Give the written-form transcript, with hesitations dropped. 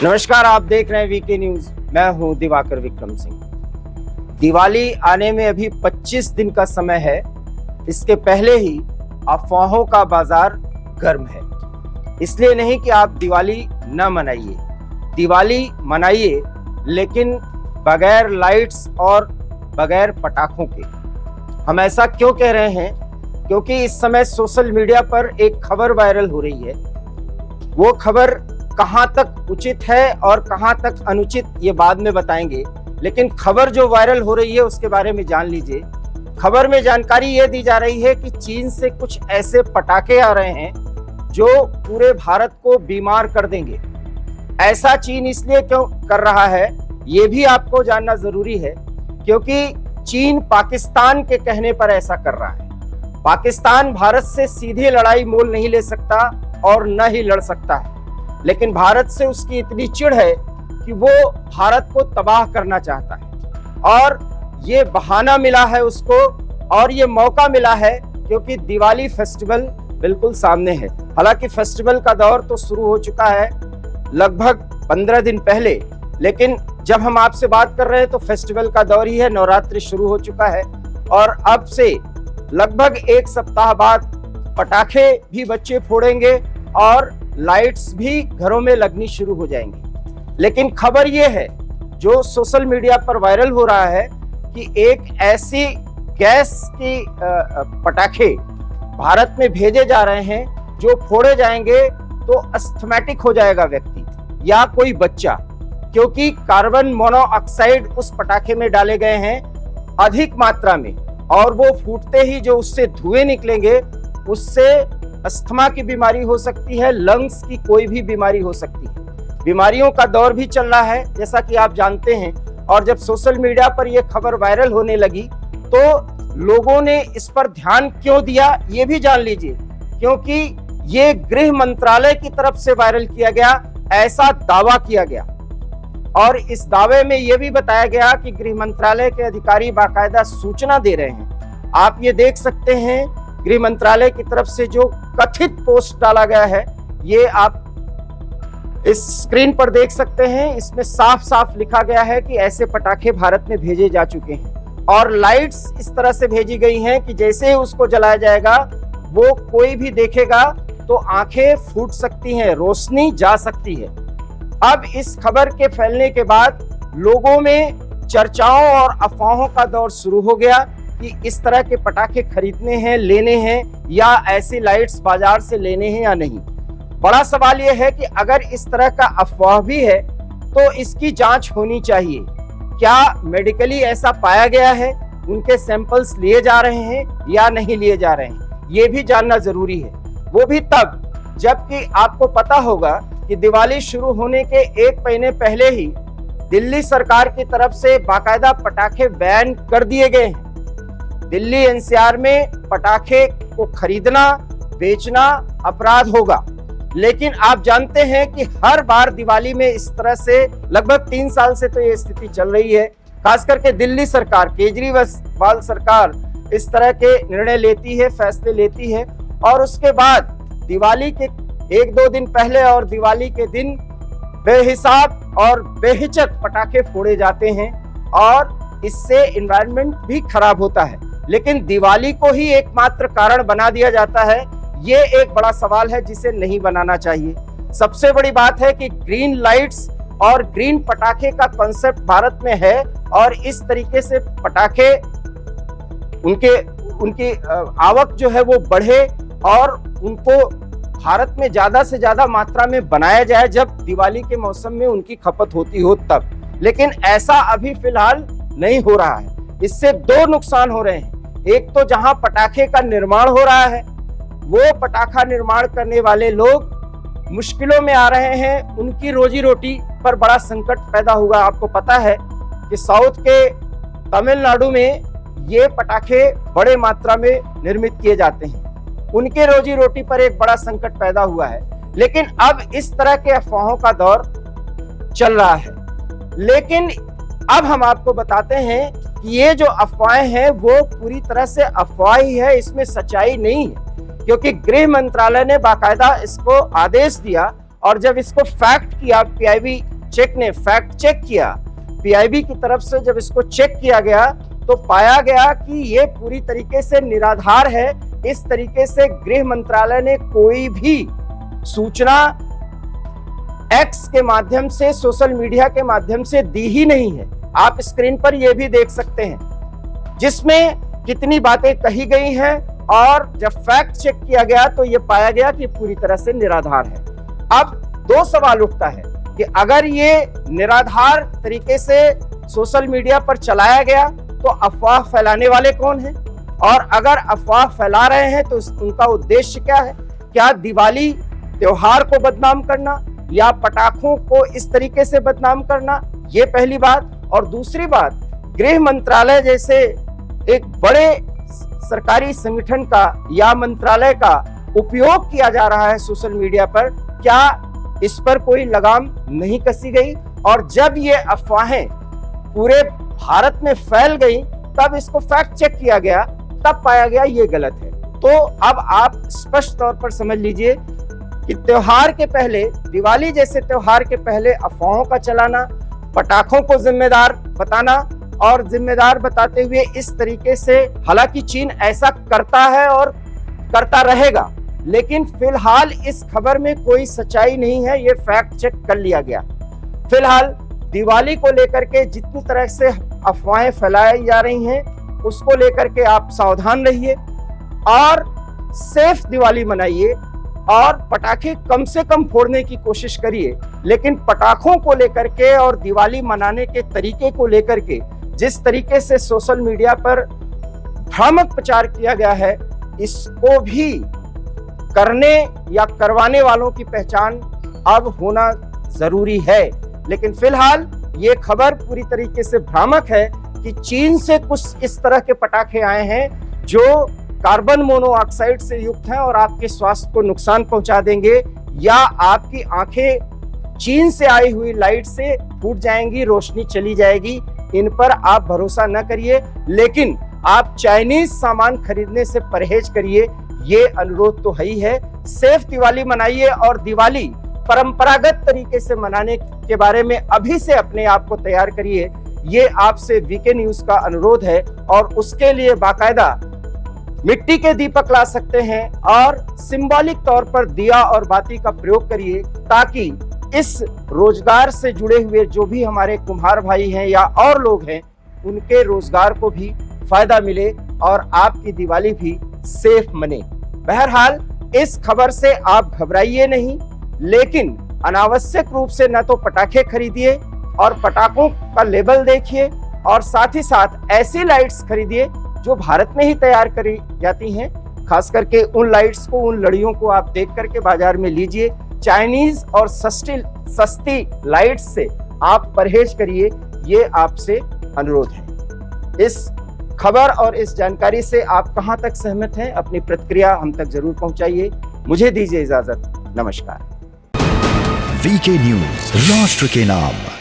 नमस्कार, आप देख रहे हैं वीके न्यूज। मैं हूं दिवाकर विक्रम सिंह। दिवाली आने में अभी 25 दिन का समय है। इसके पहले ही अफवाहों का बाजार गर्म है। इसलिए नहीं कि आप दिवाली न मनाइए, दिवाली मनाइए, लेकिन बगैर लाइट्स और बगैर पटाखों के। हम ऐसा क्यों कह रहे हैं? क्योंकि इस समय सोशल मीडिया पर एक खबर वायरल हो रही है। वो खबर कहां तक उचित है और कहां तक अनुचित, ये बाद में बताएंगे, लेकिन खबर जो वायरल हो रही है उसके बारे में जान लीजिए। खबर में जानकारी ये दी जा रही है कि चीन से कुछ ऐसे पटाखे आ रहे हैं जो पूरे भारत को बीमार कर देंगे। ऐसा चीन इसलिए क्यों कर रहा है, ये भी आपको जानना जरूरी है, क्योंकि चीन पाकिस्तान के कहने पर ऐसा कर रहा है। पाकिस्तान भारत से सीधे लड़ाई मोल नहीं ले सकता और न ही लड़ सकता है, लेकिन भारत से उसकी इतनी चिढ़ है कि वो भारत को तबाह करना चाहता है। और ये बहाना मिला है उसको, और ये मौका मिला है, क्योंकि दिवाली फेस्टिवल बिल्कुल सामने है। हालांकि फेस्टिवल का दौर तो शुरू हो चुका है लगभग 15 दिन पहले, लेकिन जब हम आपसे बात कर रहे हैं तो फेस्टिवल का दौर ही है। नवरात्रि शुरू हो चुका है और अब से लगभग एक सप्ताह बाद पटाखे भी बच्चे फोड़ेंगे और लाइट्स भी घरों में लगनी शुरू हो जाएंगी। लेकिन खबर यह है जो सोशल मीडिया पर वायरल हो रहा है कि एक ऐसी गैस की पटाखे भारत में भेजे जा रहे हैं जो फोड़े जाएंगे तो अस्थमैटिक हो जाएगा व्यक्ति या कोई बच्चा, क्योंकि कार्बन मोनोऑक्साइड उस पटाखे में डाले गए हैं अधिक मात्रा में, और वो फूटते ही जो उससे धुएं निकलेंगे उससे अस्थमा की बीमारी हो सकती है, लंग्स की कोई भी बीमारी हो सकती है। बीमारियों का दौर भी चल रहा है, जैसा कि आप जानते हैं। और जब सोशल मीडिया पर यह खबर वायरल होने लगी तो लोगों ने इस पर ध्यान क्यों दिया, ये भी जान लीजिए। क्योंकि ये गृह मंत्रालय की तरफ से वायरल किया गया, ऐसा दावा किया गया, और इस दावे में यह भी बताया गया कि गृह मंत्रालय के अधिकारी बाकायदा सूचना दे रहे हैं। आप ये देख सकते हैं गृह मंत्रालय की तरफ से जो कथित पोस्ट डाला गया है, ये आप इस स्क्रीन पर देख सकते हैं। इसमें साफ साफ लिखा गया है कि ऐसे पटाखे भारत में भेजे जा चुके हैं, और लाइट्स इस तरह से भेजी गई हैं कि जैसे ही उसको जलाया जाएगा वो कोई भी देखेगा तो आंखें फूट सकती हैं, रोशनी जा सकती है। अब इस खबर के फैलने के बाद लोगों में चर्चाओं और अफवाहों का दौर शुरू हो गया कि इस तरह के पटाखे खरीदने हैं, लेने हैं, या ऐसी लाइट्स बाजार से लेने हैं या नहीं। बड़ा सवाल यह है कि अगर इस तरह का अफवाह भी है तो इसकी जांच होनी चाहिए। क्या मेडिकली ऐसा पाया गया है, उनके सैंपल्स लिए जा रहे हैं या नहीं लिए जा रहे हैं, ये भी जानना जरूरी है। वो भी तब जबकि आपको पता होगा कि दिवाली शुरू होने के एक महीने पहले ही दिल्ली सरकार की तरफ से बाकायदा पटाखे बैन कर दिए गए हैं। दिल्ली एनसीआर में पटाखे को खरीदना, बेचना अपराध होगा। लेकिन आप जानते हैं कि हर बार दिवाली में इस तरह से लगभग 3 साल से तो ये स्थिति चल रही है। खास करके दिल्ली सरकार, केजरीवाल सरकार इस तरह के निर्णय लेती है, फैसले लेती है, और उसके बाद दिवाली के 1-2 दिन पहले और दिवाली के दिन बेहिसाब और बेहिचक पटाखे फोड़े जाते हैं, और इससे एनवायरनमेंट भी खराब होता है। लेकिन दिवाली को ही एकमात्र कारण बना दिया जाता है, ये एक बड़ा सवाल है जिसे नहीं बनाना चाहिए। सबसे बड़ी बात है कि ग्रीन लाइट्स और ग्रीन पटाखे का कॉन्सेप्ट भारत में है, और इस तरीके से पटाखे उनकी आवक जो है वो बढ़े और उनको भारत में ज्यादा से ज्यादा मात्रा में बनाया जाए जब दिवाली के मौसम में उनकी खपत होती हो तब। लेकिन ऐसा अभी फिलहाल नहीं हो रहा है। इससे 2 नुकसान हो रहे हैं। एक तो जहां पटाखे का निर्माण हो रहा है, वो पटाखा निर्माण करने वाले लोग मुश्किलों में आ रहे हैं, उनकी रोजी रोटी पर बड़ा संकट पैदा हुआ। आपको पता है कि साउथ के तमिलनाडु में ये पटाखे बड़े मात्रा में निर्मित किए जाते हैं, उनके रोजी रोटी पर एक बड़ा संकट पैदा हुआ है। लेकिन अब इस तरह के अफवाहों का दौर चल रहा है। लेकिन अब हम आपको बताते हैं कि ये जो अफवाहें हैं वो पूरी तरह से अफवाह ही है, इसमें सच्चाई नहीं है, क्योंकि गृह मंत्रालय ने बाकायदा इसको आदेश दिया और जब इसको फैक्ट किया, पीआईबी चेक ने फैक्ट चेक किया, पीआईबी की तरफ से जब इसको चेक किया गया तो पाया गया कि ये पूरी तरीके से निराधार है। इस तरीके से गृह मंत्रालय ने कोई भी सूचना एक्स के माध्यम से, सोशल मीडिया के माध्यम से दी ही नहीं है। आप स्क्रीन पर यह भी देख सकते हैं जिसमें कितनी बातें कही गई हैं, और जब फैक्ट चेक किया गया तो यह पाया गया कि पूरी तरह से निराधार है। अब दो सवाल उठता है कि अगर ये निराधार तरीके से सोशल मीडिया पर चलाया गया तो अफवाह फैलाने वाले कौन हैं, और अगर अफवाह फैला रहे हैं तो उनका उद्देश्य क्या है? क्या दिवाली त्योहार को बदनाम करना या पटाखों को इस तरीके से बदनाम करना? ये पहली बात। और दूसरी बात, गृह मंत्रालय जैसे एक बड़े सरकारी संगठन का या मंत्रालय का उपयोग किया जा रहा है सोशल मीडिया पर, क्या इस पर कोई लगाम नहीं कसी गई? और जब ये अफवाहें पूरे भारत में फैल गई तब इसको फैक्ट चेक किया गया, तब पाया गया ये गलत है। तो अब आप स्पष्ट तौर पर समझ लीजिए कि त्योहार के पहले, दिवाली जैसे त्योहार के पहले अफवाहों का चलाना, पटाखों को जिम्मेदार बताना, और जिम्मेदार बताते हुए इस तरीके से, हालांकि चीन ऐसा करता है और करता रहेगा, लेकिन फिलहाल इस खबर में कोई सच्चाई नहीं है, ये फैक्ट चेक कर लिया गया। फिलहाल दिवाली को लेकर के जितनी तरह से अफवाहें फैलाई जा रही हैं उसको लेकर के आप सावधान रहिए और सेफ दिवाली मनाइए, और पटाखे कम से कम फोड़ने की कोशिश करिए। लेकिन पटाखों को लेकर के और दिवाली मनाने के तरीके को लेकर के जिस तरीके से सोशल मीडिया पर भ्रामक प्रचार किया गया है, इसको भी करने या करवाने वालों की पहचान अब होना जरूरी है। लेकिन फिलहाल ये खबर पूरी तरीके से भ्रामक है कि चीन से कुछ इस तरह के पटाखे आए हैं जो कार्बन मोनोऑक्साइड से युक्त हैं और आपके स्वास्थ्य को नुकसान पहुंचा देंगे, या आपकी आंखें चीन से आई हुई लाइट से फूट जाएंगी, रोशनी चली जाएगी। इन पर आप भरोसा न करिए, लेकिन आप चाइनीज सामान खरीदने से परहेज करिए, ये अनुरोध तो है ही है। सेफ दिवाली मनाइए और दिवाली परंपरागत तरीके से मनाने के बारे में अभी से अपने आप को तैयार करिए, ये आपसे वीके न्यूज का अनुरोध है। और उसके लिए बाकायदा मिट्टी के दीपक ला सकते हैं और सिंबॉलिक तौर पर दिया और बाती का प्रयोग करिए, ताकि इस रोजगार से जुड़े हुए जो भी हमारे कुम्हार भाई हैं या और लोग हैं, उनके रोजगार को भी फायदा मिले और आपकी दिवाली भी सेफ मने। बहरहाल इस खबर से आप घबराइए नहीं, लेकिन अनावश्यक रूप से न तो पटाखे खरीदिए और पटाखों का लेबल देखिए, और साथ ही साथ ऐसी लाइट्स खरीदिए जो भारत में ही तैयार करी जाती हैं। खास करके उन लाइट्स को, उन लड़ियों को आप देख करके बाजार में लीजिए। चाइनीज और सस्ती लाइट्स से आप परहेज करिए, ये आपसे अनुरोध है। इस खबर और इस जानकारी से आप कहां तक सहमत हैं? अपनी प्रतिक्रिया हम तक जरूर पहुंचाइए। मुझे दीजिए इजाजत, नमस्कार। वीके न्यूज, राष्ट्र के नाम।